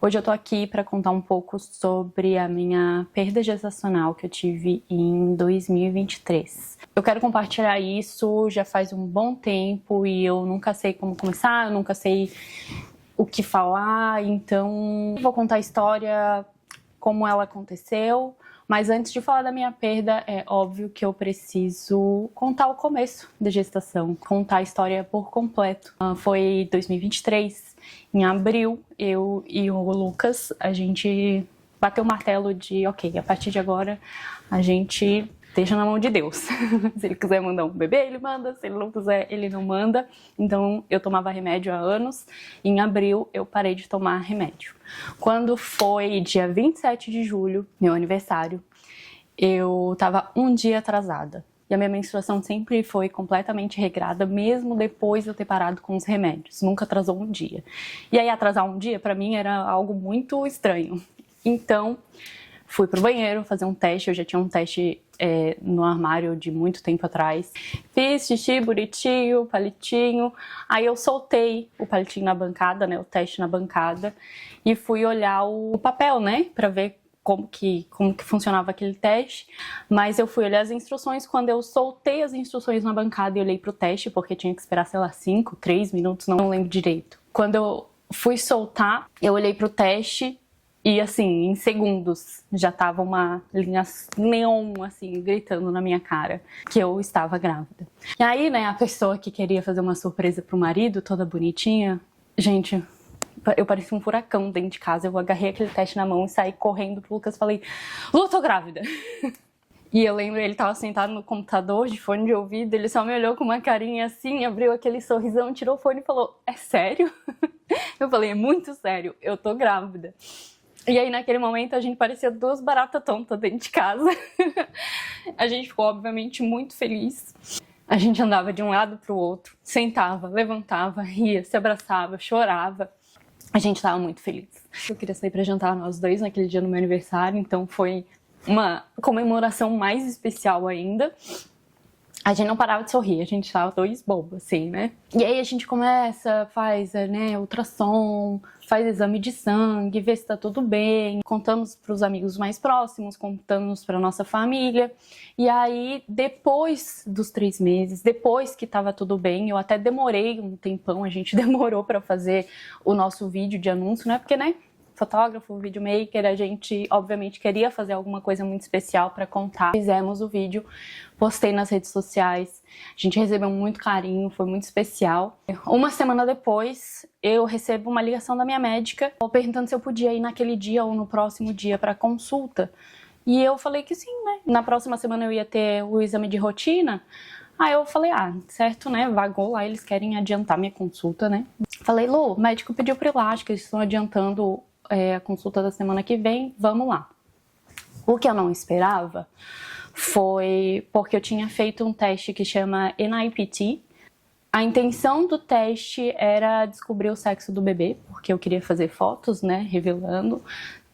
Hoje eu tô aqui para contar um pouco sobre a minha perda gestacional que eu tive em 2023. Eu quero compartilhar isso já faz um bom tempo e eu nunca sei como começar, eu nunca sei o que falar, então vou contar a história, como ela aconteceu. Mas antes de falar da minha perda, é óbvio que eu preciso contar o começo da gestação, contar a história por completo. Foi 2023, em abril, eu e o Lucas, a gente bateu o martelo de, ok, a partir de agora a gente deixa na mão de Deus. Se ele quiser mandar um bebê, ele manda, se ele não quiser, ele não manda. Então eu tomava remédio há anos, e em abril eu parei de tomar remédio. Quando foi dia 27 de julho, meu aniversário, eu tava um dia atrasada. E a minha menstruação sempre foi completamente regrada, mesmo depois de eu ter parado com os remédios. Nunca atrasou um dia. E aí atrasar um dia, pra mim, era algo muito estranho. Então, fui pro banheiro fazer um teste. Eu já tinha um teste no armário de muito tempo atrás. Fiz xixi bonitinho, palitinho. Aí eu soltei o palitinho na bancada, né, o teste na bancada, e fui olhar o papel, né, pra ver como que funcionava aquele teste. Mas eu fui olhar as instruções. Quando eu soltei as instruções na bancada e olhei pro teste, porque tinha que esperar, sei lá, 5, 3 minutos, não lembro direito. Quando eu fui soltar, eu olhei pro teste e, assim, em segundos, já tava uma linha neon, assim, gritando na minha cara que eu estava grávida. E aí, né, a pessoa que queria fazer uma surpresa pro marido, toda bonitinha, gente, eu parecia um furacão dentro de casa. Eu agarrei aquele teste na mão e saí correndo pro Lucas e falei, Lu, tô grávida! E eu lembro, ele tava sentado no computador, de fone de ouvido, ele só me olhou com uma carinha assim, abriu aquele sorrisão, tirou o fone e falou, é sério? Eu falei, é muito sério, eu tô grávida. E aí, naquele momento, a gente parecia duas baratas tontas dentro de casa. A gente ficou, obviamente, muito feliz. A gente andava de um lado pro outro, sentava, levantava, ria, se abraçava, chorava. A gente tava muito feliz. Eu queria sair pra jantar nós dois naquele dia no meu aniversário, então foi uma comemoração mais especial ainda. A gente não parava de sorrir, a gente tava dois bobos, assim, né? E aí a gente começa, faz, né, ultrassom, faz exame de sangue, vê se tá tudo bem. Contamos pros amigos mais próximos, contamos pra nossa família. E aí, depois dos 3 meses, depois que tava tudo bem, eu até demorei um tempão, a gente demorou pra fazer o nosso vídeo de anúncio, né? Porque, né, fotógrafo, videomaker, a gente obviamente queria fazer alguma coisa muito especial para contar. Fizemos o vídeo, postei nas redes sociais, a gente recebeu muito carinho, foi muito especial. Uma semana depois, eu recebo uma ligação da minha médica perguntando se eu podia ir naquele dia ou no próximo dia para consulta. E eu falei que sim, né? Na próxima semana eu ia ter o exame de rotina. Aí eu falei, certo, né? Vagou lá, eles querem adiantar minha consulta, né? Falei, Lu, o médico pediu pra ir lá, acho que eles estão adiantando a consulta da semana que vem, vamos lá. O que eu não esperava foi porque eu tinha feito um teste que chama NIPT. A intenção do teste era descobrir o sexo do bebê, porque eu queria fazer fotos, né, revelando,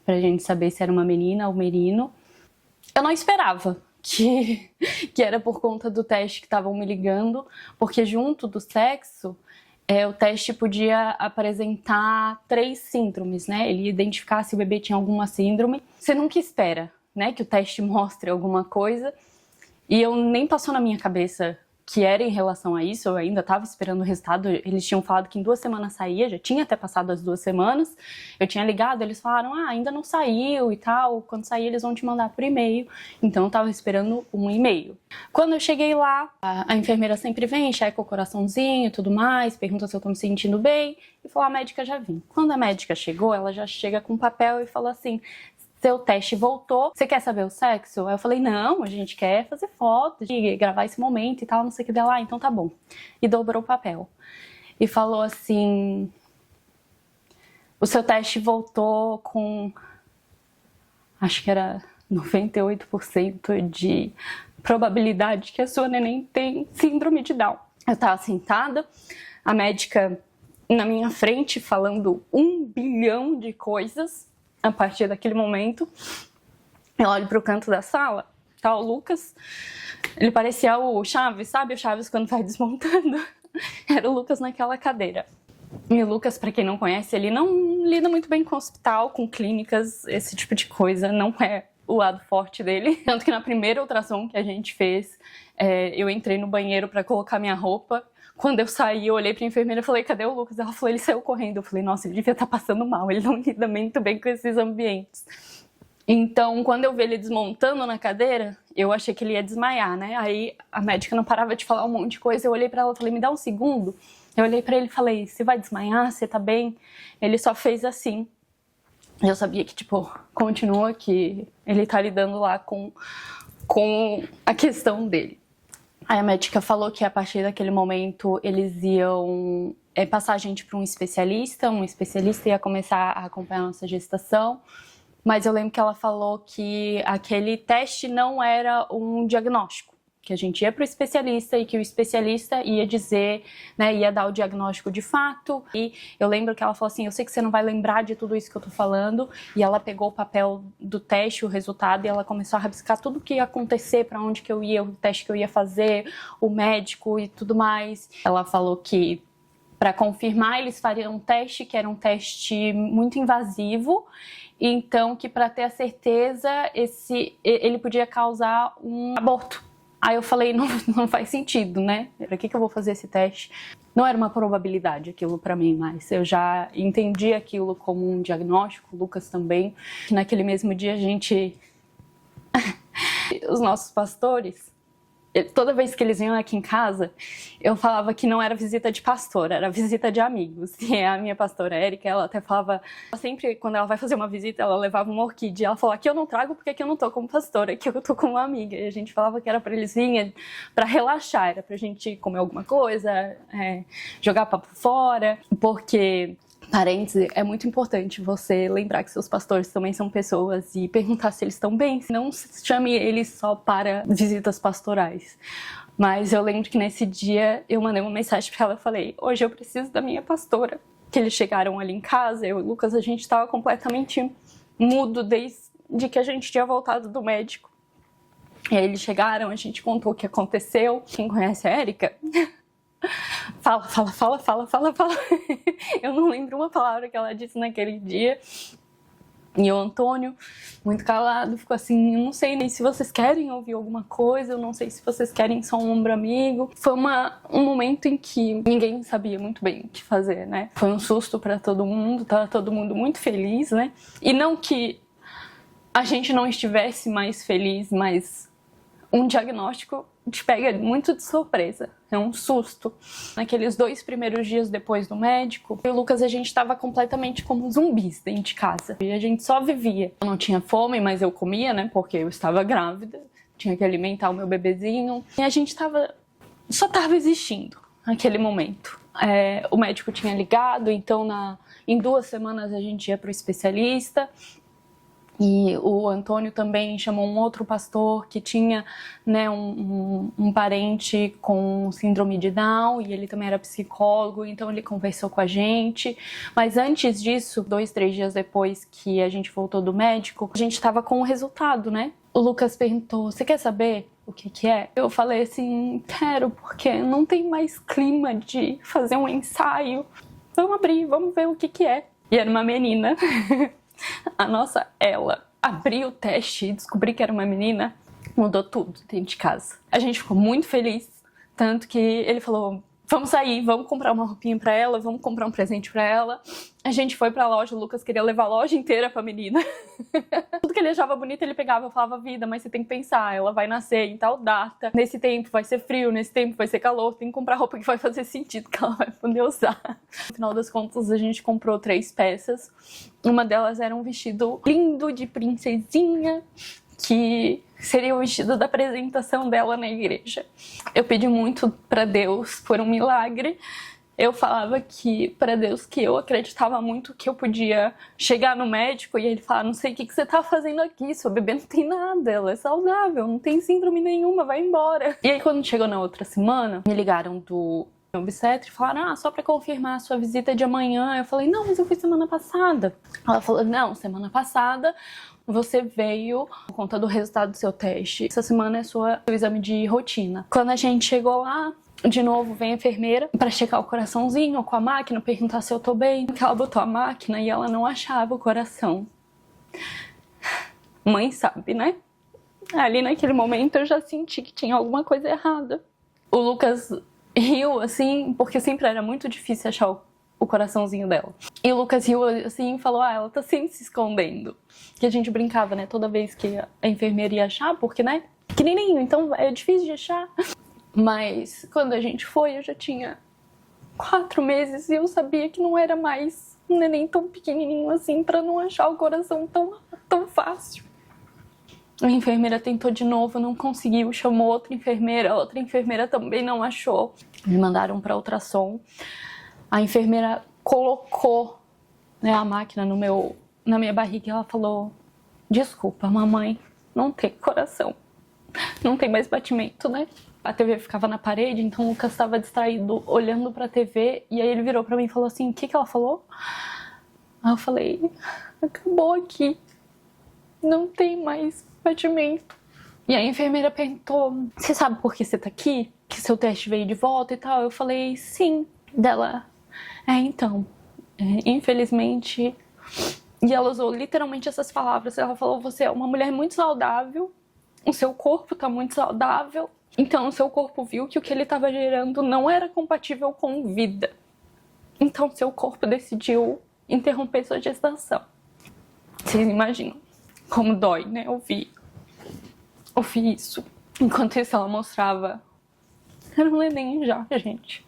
pra gente saber se era uma menina ou menino. Eu não esperava que era por conta do teste que estavam me ligando, porque junto do sexo, o teste podia apresentar 3 síndromes, né? Ele ia identificar se o bebê tinha alguma síndrome. Você nunca espera, né, que o teste mostre alguma coisa. E eu nem passou na minha cabeça que era em relação a isso, eu ainda estava esperando o resultado. Eles tinham falado que em 2 semanas saía, já tinha até passado as 2 semanas. Eu tinha ligado, eles falaram, ainda não saiu e tal, quando sair eles vão te mandar por e-mail. Então eu estava esperando um e-mail. Quando eu cheguei lá, a enfermeira sempre vem, checa o coraçãozinho e tudo mais, pergunta se eu tô me sentindo bem, e falou, a médica já vim. Quando a médica chegou, ela já chega com um papel e falou assim, seu teste voltou, você quer saber o sexo? Aí eu falei, não, a gente quer fazer foto, gravar esse momento e tal, não sei o que dela. Então tá bom. E dobrou o papel. E falou assim, o seu teste voltou com, acho que era 98% de probabilidade que a sua neném tem síndrome de Down. Eu tava sentada, a médica na minha frente falando 1 bilhão de coisas. A partir daquele momento, eu olho pro canto da sala, tá o Lucas, ele parecia o Chaves, sabe o Chaves quando vai desmontando? Era o Lucas naquela cadeira. E o Lucas, pra quem não conhece, ele não lida muito bem com hospital, com clínicas, esse tipo de coisa, não é o lado forte dele. Tanto que na primeira ultrassom que a gente fez, eu entrei no banheiro pra colocar minha roupa. Quando eu saí, eu olhei pra enfermeira e falei, cadê o Lucas? Ela falou, ele saiu correndo. Eu falei, nossa, ele devia estar passando mal, ele não lida muito bem com esses ambientes. Então, quando eu vi ele desmontando na cadeira, eu achei que ele ia desmaiar, né? Aí a médica não parava de falar um monte de coisa, eu olhei pra ela e falei, me dá um segundo. Eu olhei pra ele e falei, você vai desmaiar? Você tá bem? Ele só fez assim. Eu sabia que, tipo, continua que ele tá lidando lá com a questão dele. Aí a médica falou que a partir daquele momento eles iam passar a gente para um especialista ia começar a acompanhar a nossa gestação. Mas eu lembro que ela falou que aquele teste não era um diagnóstico, que a gente ia para o especialista e que o especialista ia dizer, né, ia dar o diagnóstico de fato. E eu lembro que ela falou assim, eu sei que você não vai lembrar de tudo isso que eu tô falando, e ela pegou o papel do teste, o resultado, e ela começou a rabiscar tudo o que ia acontecer, para onde que eu ia, o teste que eu ia fazer, o médico e tudo mais. Ela falou que para confirmar eles fariam um teste, que era um teste muito invasivo, então que para ter a certeza ele podia causar um aborto. Aí eu falei, não faz sentido, né? Pra que eu vou fazer esse teste? Não era uma probabilidade aquilo pra mim, mas eu já entendi aquilo como um diagnóstico, o Lucas também. Que naquele mesmo dia a gente... Os nossos pastores, toda vez que eles vinham aqui em casa, eu falava que não era visita de pastor, era visita de amigos. E a minha pastora Érica, ela até falava, sempre quando ela vai fazer uma visita, ela levava uma orquídea. Ela falou, aqui eu não trago porque aqui eu não tô como pastora, aqui eu tô como uma amiga. E a gente falava que era pra eles virem pra relaxar, era pra gente comer alguma coisa, jogar papo fora, porque... Parênteses, é muito importante você lembrar que seus pastores também são pessoas e perguntar se eles estão bem. Não chame eles só para visitas pastorais. Mas eu lembro que nesse dia eu mandei uma mensagem para ela e falei, hoje eu preciso da minha pastora. Que eles chegaram ali em casa, eu e o Lucas, a gente estava completamente mudo desde que a gente tinha voltado do médico. E aí eles chegaram, a gente contou o que aconteceu. Quem conhece a Érica... Fala. Eu não lembro uma palavra que ela disse naquele dia. E o Antônio, muito calado, ficou assim, eu não sei nem se vocês querem ouvir alguma coisa, eu não sei se vocês querem só um ombro amigo. Foi um momento em que ninguém sabia muito bem o que fazer, né? Foi um susto pra todo mundo, tava todo mundo muito feliz, né? E não que a gente não estivesse mais feliz, mas um diagnóstico te pega muito de surpresa, é um susto. Naqueles 2 primeiros dias depois do médico, eu e o Lucas, a gente tava completamente como zumbis dentro de casa. E a gente só vivia. Eu não tinha fome, mas eu comia, né, porque eu estava grávida, tinha que alimentar o meu bebezinho. E a gente só tava existindo naquele momento. O médico tinha ligado, então em 2 semanas a gente ia pro especialista. E o Antônio também chamou um outro pastor que tinha, né, um parente com síndrome de Down, e ele também era psicólogo, então ele conversou com a gente. Mas antes disso, 2, 3 dias depois que a gente voltou do médico, a gente estava com o resultado, né? O Lucas perguntou, você quer saber o que é? Eu falei assim, quero, porque não tem mais clima de fazer um ensaio. Vamos abrir, vamos ver o que é. E era uma menina. A nossa ela abriu o teste e descobri que era uma menina, mudou tudo dentro de casa. A gente ficou muito feliz, tanto que ele falou, vamos sair, vamos comprar uma roupinha pra ela, vamos comprar um presente pra ela. A gente foi pra loja, o Lucas queria levar a loja inteira pra menina. Tudo que ele achava bonito ele pegava, eu falava, vida, mas você tem que pensar, ela vai nascer em tal data, nesse tempo vai ser frio, nesse tempo vai ser calor, tem que comprar roupa que vai fazer sentido, que ela vai poder usar. No final das contas, a gente comprou 3 peças. Uma delas era um vestido lindo de princesinha, que seria o vestido da apresentação dela na igreja. Eu pedi muito pra Deus por um milagre. Eu falava pra Deus que eu acreditava muito que eu podia chegar no médico e ele falar, não sei o que você tá fazendo aqui, sua bebê não tem nada, ela é saudável, não tem síndrome nenhuma, vai embora. E aí quando chegou na outra semana, me ligaram do obstetra e falaram, só pra confirmar a sua visita de amanhã. Eu falei, não, mas eu fui semana passada. Ela falou, não, semana passada você veio por conta do resultado do seu teste. Essa semana é seu exame de rotina. Quando a gente chegou lá, De novo, vem a enfermeira pra checar o coraçãozinho com a máquina, perguntar se eu tô bem. Porque ela botou a máquina e ela não achava o coração. Mãe sabe, né? Ali naquele momento eu já senti que tinha alguma coisa errada. O Lucas riu, assim, porque sempre era muito difícil achar o coraçãozinho dela. E o Lucas riu, assim, e falou, ela tá sempre se escondendo. Que a gente brincava, né, toda vez que a enfermeira ia achar, porque, né, pequenininho, então é difícil de achar. Mas quando a gente foi, eu já tinha 4 meses e eu sabia que não era mais um neném tão pequenininho assim pra não achar o coração tão fácil. A enfermeira tentou de novo, não conseguiu, chamou outra enfermeira também não achou. Me mandaram para ultrassom. A enfermeira colocou, né, a máquina na minha barriga e ela falou: desculpa, mamãe, não tem coração, não tem mais batimento, né? A TV ficava na parede, então o Lucas estava distraído olhando pra TV e aí ele virou pra mim e falou assim: o que ela falou? Aí eu falei: acabou aqui, não tem mais batimento. E a enfermeira perguntou: você sabe por que você tá aqui? Que seu teste veio de volta e tal? Eu falei: sim. Dela: então, infelizmente... E ela usou literalmente essas palavras. Ela falou: você é uma mulher muito saudável, o seu corpo tá muito saudável, então o seu corpo viu que o que ele tava gerando não era compatível com vida. Então seu corpo decidiu interromper sua gestação. Vocês imaginam como dói, né? Ouvir isso. Enquanto isso, ela mostrava. Era um neném já, gente.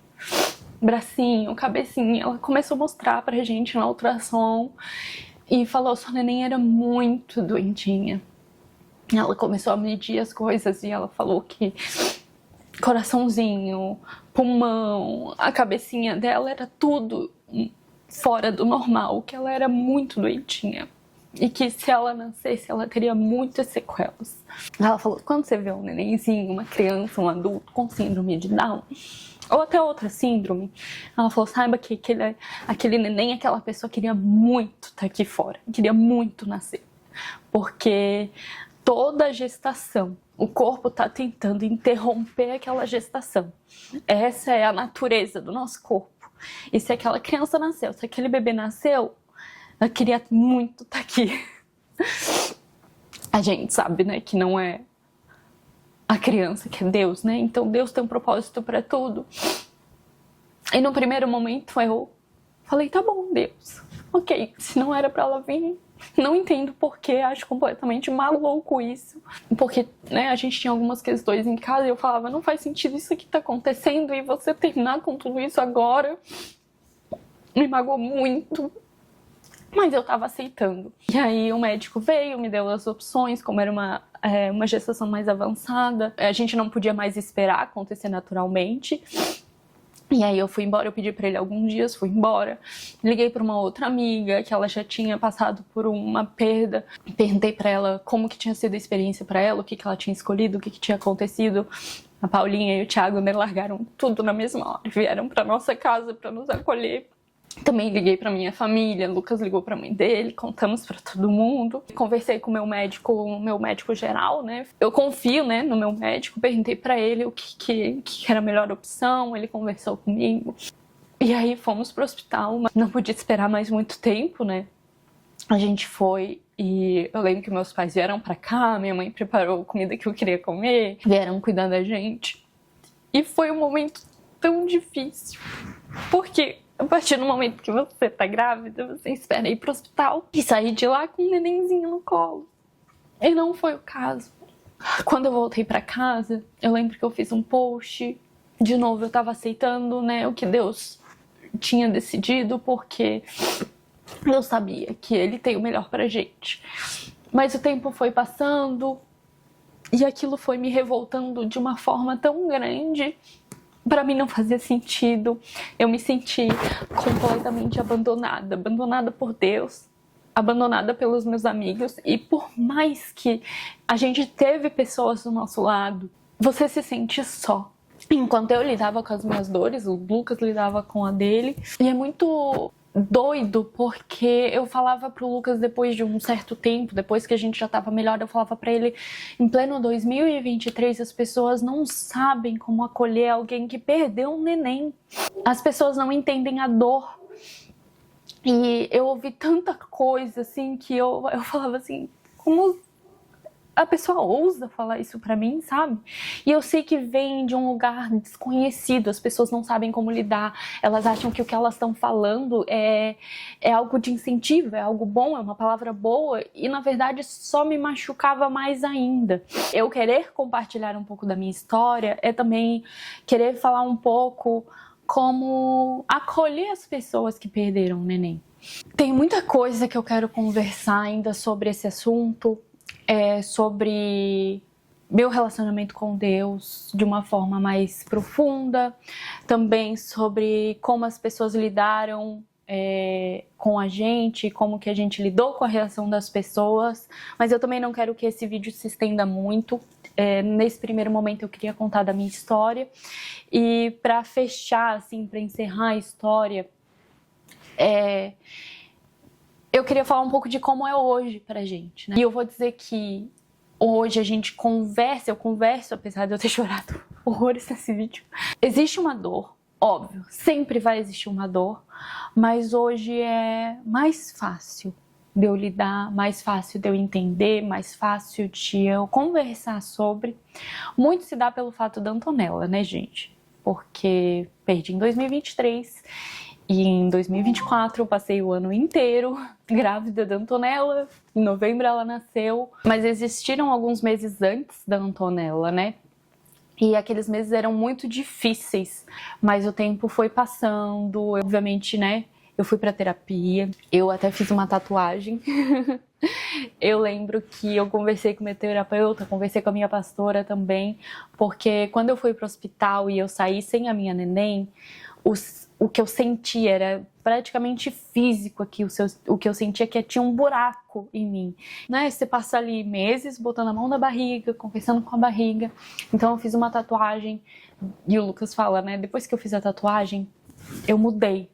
Bracinho, cabecinha. Ela começou a mostrar pra gente na ultrassom e falou: sua neném era muito doentinha. Ela começou a medir as coisas e ela falou que coraçãozinho, pulmão, a cabecinha dela era tudo fora do normal, que ela era muito doentinha. E que se ela nascesse, ela teria muitas sequelas. Ela falou: quando você vê um nenenzinho, uma criança, um adulto com síndrome de Down, ou até outra síndrome, ela falou: saiba que aquele neném, aquela pessoa queria muito estar aqui fora, queria muito nascer. Porque toda a gestação, o corpo está tentando interromper aquela gestação. Essa é a natureza do nosso corpo. E se aquela criança nasceu, se aquele bebê nasceu, ela queria muito estar aqui. A gente sabe, né, que não é a criança, que é Deus, né? Então Deus tem um propósito para tudo. E no primeiro momento eu falei: tá bom, Deus, ok, se não era para ela vir, não entendo porquê, acho completamente maluco isso. Porque, né, a gente tinha algumas questões em casa e eu falava: não faz sentido isso aqui tá acontecendo e você terminar com tudo isso agora. Me magoou muito. Mas eu tava aceitando. E aí o médico veio, me deu as opções, como era uma gestação mais avançada. A gente não podia mais esperar acontecer naturalmente. E aí eu fui embora, eu pedi pra ele alguns dias, fui embora. Liguei pra uma outra amiga, que ela já tinha passado por uma perda. Perguntei pra ela como que tinha sido a experiência pra ela, o que ela tinha escolhido, o que tinha acontecido. A Paulinha e o Thiago, né, largaram tudo na mesma hora. Vieram pra nossa casa pra nos acolher. Também liguei pra minha família, Lucas ligou pra mãe dele, contamos pra todo mundo. Conversei com o meu médico geral, né? Eu confio, né, no meu médico, perguntei pra ele o que era a melhor opção, ele conversou comigo. E aí fomos pro hospital, mas não podia esperar mais muito tempo, né? A gente foi e eu lembro que meus pais vieram pra cá, minha mãe preparou a comida que eu queria comer, vieram cuidar da gente. E foi um momento tão difícil, porque a partir do momento que você tá grávida, você espera ir pro hospital e sair de lá com um nenenzinho no colo. E não foi o caso. Quando eu voltei pra casa, eu lembro que eu fiz um post. De novo, eu tava aceitando, né, o que Deus tinha decidido, porque eu sabia que Ele tem o melhor pra gente. Mas o tempo foi passando e aquilo foi me revoltando de uma forma tão grande. Pra mim não fazia sentido, eu me senti completamente abandonada por Deus, abandonada pelos meus amigos. E por mais que a gente teve pessoas do nosso lado, você se sente só. Enquanto eu lidava com as minhas dores, o Lucas lidava com a dele. E é muito doido, porque eu falava pro Lucas depois de um certo tempo, depois que a gente já tava melhor, eu falava pra ele, em pleno 2023, as pessoas não sabem como acolher alguém que perdeu um neném. As pessoas não entendem a dor. E eu ouvi tanta coisa, assim, que eu falava assim, como a pessoa ousa falar isso pra mim, sabe? E eu sei que vem de um lugar desconhecido, as pessoas não sabem como lidar, elas acham que o que elas estão falando é algo de incentivo, é algo bom, é uma palavra boa, e na verdade só me machucava mais ainda. Eu querer compartilhar um pouco da minha história é também querer falar um pouco como acolher as pessoas que perderam o neném. Tem muita coisa que eu quero conversar ainda sobre esse assunto, sobre meu relacionamento com Deus de uma forma mais profunda, também sobre como as pessoas lidaram com a gente, como que a gente lidou com a reação das pessoas, mas eu também não quero que esse vídeo se estenda muito. Nesse primeiro momento eu queria contar da minha história, e para fechar, assim, para encerrar a história, eu queria falar um pouco de como é hoje pra gente, né? E eu vou dizer que hoje a gente conversa, eu converso, apesar de eu ter chorado horrores nesse vídeo. Existe uma dor, óbvio, sempre vai existir uma dor, mas hoje é mais fácil de eu lidar, mais fácil de eu entender, mais fácil de eu conversar sobre. Muito se dá pelo fato da Antonella, né, gente? Porque perdi em 2023 e em 2024 eu passei o ano inteiro grávida da Antonella. Em novembro ela nasceu, mas existiram alguns meses antes da Antonella, né? E aqueles meses eram muito difíceis, mas o tempo foi passando, obviamente, né? Eu fui pra terapia, eu até fiz uma tatuagem. Eu lembro que eu conversei com minha terapeuta, conversei com a minha pastora também, porque quando eu fui pro hospital e eu saí sem a minha neném, o que eu sentia era praticamente físico aqui, o que eu sentia que tinha um buraco em mim, né? Você passa ali meses botando a mão na barriga, conversando com a barriga. Então eu fiz uma tatuagem e o Lucas fala, né? Depois que eu fiz a tatuagem, eu mudei.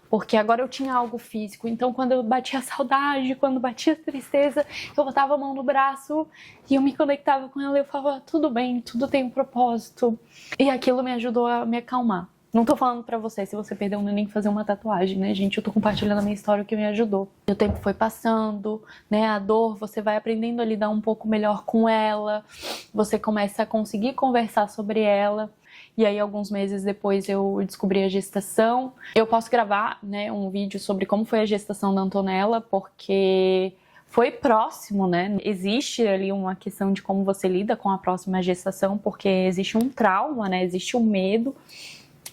Porque agora eu tinha algo físico, então quando eu batia a saudade, quando batia a tristeza, eu botava a mão no braço e eu me conectava com ela e eu falava, tudo bem, tudo tem um propósito. E aquilo me ajudou a me acalmar. Não tô falando pra você, se você perdeu um neném, fazer uma tatuagem, né, gente? Eu tô compartilhando a minha história, o que me ajudou. E o tempo foi passando, né, a dor, você vai aprendendo a lidar um pouco melhor com ela, você começa a conseguir conversar sobre ela. E aí, alguns meses depois, eu descobri a gestação. Eu posso gravar, né, um vídeo sobre como foi a gestação da Antonella, porque foi próximo, né? Existe ali uma questão de como você lida com a próxima gestação, porque existe um trauma, né? Existe um medo.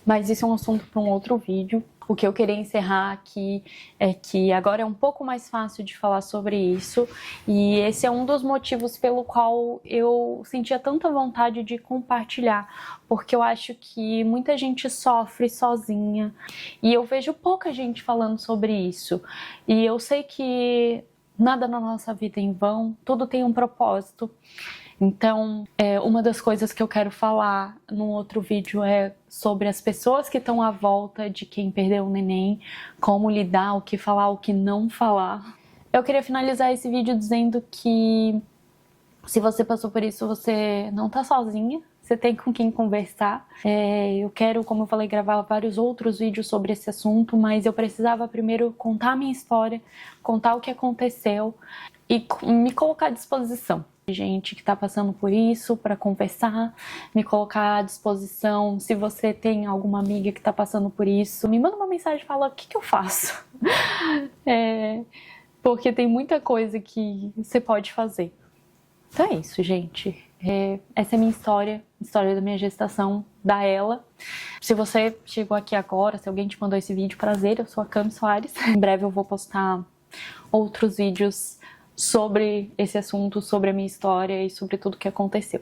Mas isso é um assunto para um outro vídeo. O que eu queria encerrar aqui é que agora é um pouco mais fácil de falar sobre isso, e esse é um dos motivos pelo qual eu sentia tanta vontade de compartilhar, porque eu acho que muita gente sofre sozinha e eu vejo pouca gente falando sobre isso, e eu sei que nada na nossa vida é em vão, tudo tem um propósito. Então, uma das coisas que eu quero falar num outro vídeo é sobre as pessoas que estão à volta de quem perdeu o neném, como lidar, o que falar, o que não falar. Eu queria finalizar esse vídeo dizendo que se você passou por isso, você não tá sozinha, você tem com quem conversar. Eu quero, como eu falei, gravar vários outros vídeos sobre esse assunto, mas eu precisava primeiro contar a minha história, contar o que aconteceu e me colocar à disposição. Gente que tá passando por isso, para conversar, me colocar à disposição. Se você tem alguma amiga que tá passando por isso, me manda uma mensagem e fala o que eu faço. Porque tem muita coisa que você pode fazer. Então é isso, gente. Essa é a minha história da minha gestação, da Ela. Se você chegou aqui agora, se alguém te mandou esse vídeo, prazer, eu sou a Cami Soares. Em breve eu vou postar outros vídeos sobre esse assunto, sobre a minha história e sobre tudo que aconteceu.